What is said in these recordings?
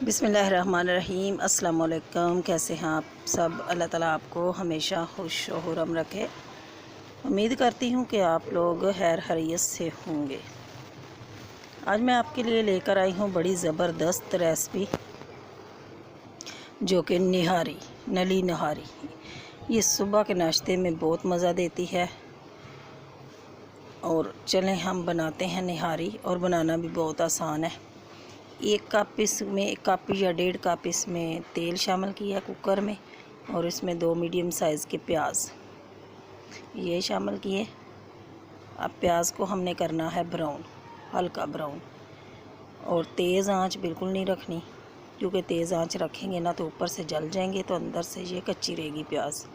बिस्मिल्लाहिर्रहमानिर्रहीम। अस्सलाम वालेकुम। कैसे हैं आप सब? अल्लाह ताला आपको हमेशा खुश खुर्रम रखे। उम्मीद करती हूँ कि आप लोग खैर खैरियत से होंगे। आज मैं आपके लिए लेकर आई हूँ बड़ी ज़बरदस्त रेसिपी, जो कि निहारी, नली नहारी। ये सुबह के नाश्ते में बहुत मज़ा देती है। और चलें हम बनाते हैं निहारी, और बनाना भी बहुत आसान है। एक कप इसमें, 1 कप या 1.5 कप इसमें तेल शामिल किया कुकर में, और इसमें 2 मीडियम साइज़ के प्याज ये शामिल किए। अब प्याज को हमने करना है ब्राउन, हल्का ब्राउन, और तेज़ आंच बिल्कुल नहीं रखनी, क्योंकि तेज़ आंच रखेंगे ना तो ऊपर से जल जाएंगे, तो अंदर से ये कच्ची रहेगी प्याज।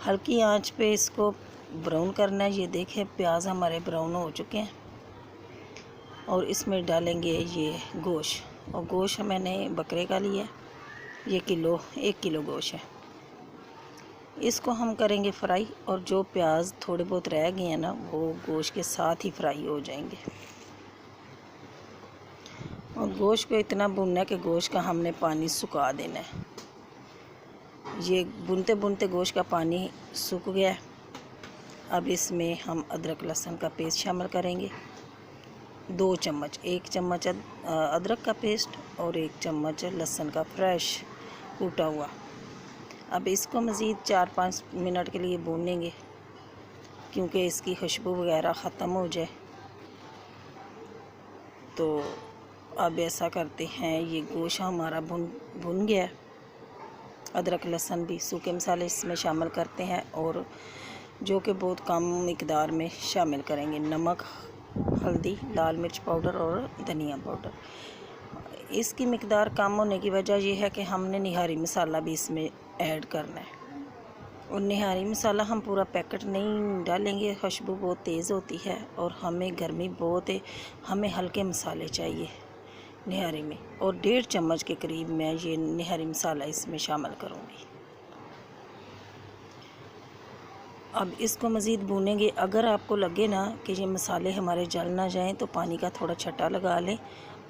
हल्की आंच पे इसको ब्राउन करना है। ये देखें प्याज हमारे ब्राउन हो चुके हैं, और इसमें डालेंगे ये गोश्त। और गोश्त मैंने बकरे का लिया, ये 1 किलो गोश्त है। इसको हम करेंगे फ्राई, और जो प्याज थोड़े बहुत रह गए हैं ना, वो गोश्त के साथ ही फ्राई हो जाएंगे। और गोश्त को इतना भुनना है कि गोश्त का हमने पानी सुखा देना है। ये भुनते भुनते गोश्त का पानी सूख गया। अब इसमें हम अदरक लहसुन का पेस्ट शामिल करेंगे, 2 चम्मच, 1 चम्मच अदरक का पेस्ट और 1 चम्मच लहसुन का फ्रेश कूटा हुआ। अब इसको मज़ीद 4-5 मिनट के लिए भूनेंगे, क्योंकि इसकी खुशबू वगैरह ख़त्म हो जाए। तो अब ऐसा करते हैं, ये गोश्त हमारा भुन गया। अदरक लहसुन भी, सूखे मसाले इसमें शामिल करते हैं, और जो कि बहुत कम मिकदार में शामिल करेंगे। नमक, हल्दी, लाल मिर्च पाउडर और धनिया पाउडर। इसकी मिकदार कम होने की वजह यह है कि हमने निहारी मसाला भी इसमें ऐड करना है। और निहारी मसाला हम पूरा पैकेट नहीं डालेंगे, खुशबू बहुत तेज़ होती है, और हमें गर्मी बहुत है, हमें हल्के मसाले चाहिए निहारी में। और 1.5 चम्मच के करीब मैं ये निहारी मसाला इसमें शामिल करूँगी। अब इसको मज़ीद भूनेंगे। अगर आपको लगे ना कि ये मसाले हमारे जल ना जाएं, तो पानी का थोड़ा छट्टा लगा लें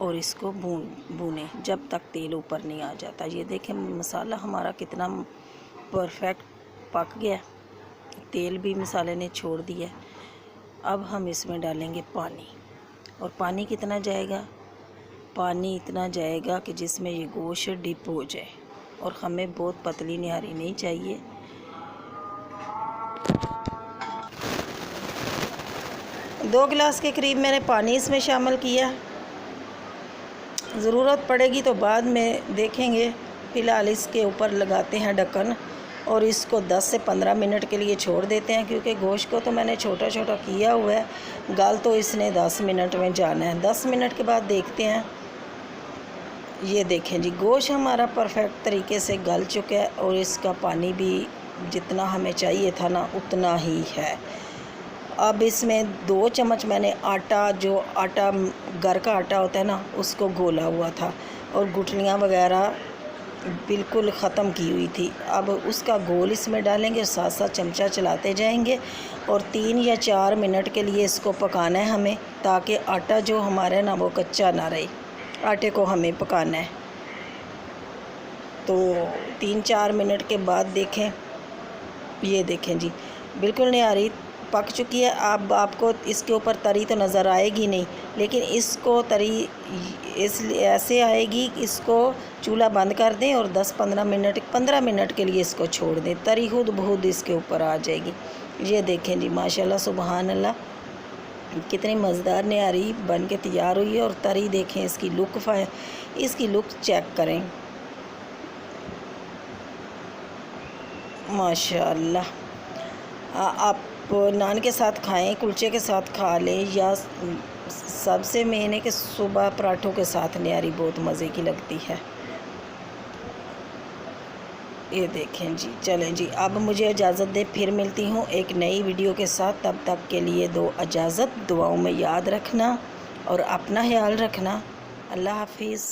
और इसको भूनें जब तक तेल ऊपर नहीं आ जाता। ये देखें मसाला हमारा कितना परफेक्ट पक गया, तेल भी मसाले ने छोड़ दिया। अब हम इसमें डालेंगे पानी, और पानी कितना जाएगा? पानी इतना जाएगा कि जिसमें ये गोश्त डिप हो जाए, और हमें बहुत पतली निहारी नहीं चाहिए। दो गिलास के करीब मैंने पानी इसमें शामिल किया। ज़रूरत पड़ेगी तो बाद में देखेंगे। फ़िलहाल इसके ऊपर लगाते हैं ढक्कन, और इसको 10 से 15 मिनट के लिए छोड़ देते हैं, क्योंकि गोश्त को तो मैंने छोटा छोटा किया हुआ है। गल तो इसने 10 मिनट में जाना है। 10 मिनट के बाद देखते हैं। ये देखें जी, गोश्त हमारा परफेक्ट तरीके से गल चुका है, और इसका पानी भी जितना हमें चाहिए था ना, उतना ही है। अब इसमें 2 चम्मच मैंने आटा, जो आटा घर का आटा होता है ना, उसको घोला हुआ था, और गुठलियाँ वगैरह बिल्कुल ख़त्म की हुई थी। अब उसका घोल इसमें डालेंगे, साथ साथ चमचा चलाते जाएंगे, और 3 या 4 मिनट के लिए इसको पकाना है हमें, ताकि आटा जो हमारा है ना, वो कच्चा ना रहे। आटे को हमें पकाना है। तो 3-4 मिनट के बाद देखें, ये देखें जी, बिल्कुल निहारी पक चुकी है। अब आपको इसके ऊपर तरी तो नज़र आएगी नहीं, लेकिन इसको तरी इसलिए ऐसे आएगी कि इसको चूल्हा बंद कर दें, और 15 मिनट के लिए इसको छोड़ दें। तरी खुद बहुत इसके ऊपर आ जाएगी। ये देखें जी, माशाल्लाह सुबहान अल्लाह, कितनी मज़ेदार निहारी बन के तैयार हुई है। और तरी देखें, इसकी लुक चेक करें, माशाल्लाह। आप नान के साथ खाएं, कुलचे के साथ खा लें, या सबसे मेन है कि सुबह पराठों के साथ निहारी बहुत मज़े की लगती है। ये देखें जी। चलें जी, अब मुझे इजाज़त दें, फिर मिलती हूँ एक नई वीडियो के साथ। तब तक के लिए दो इजाज़त। दुआओं में याद रखना और अपना ख्याल रखना। अल्लाह हाफिज़।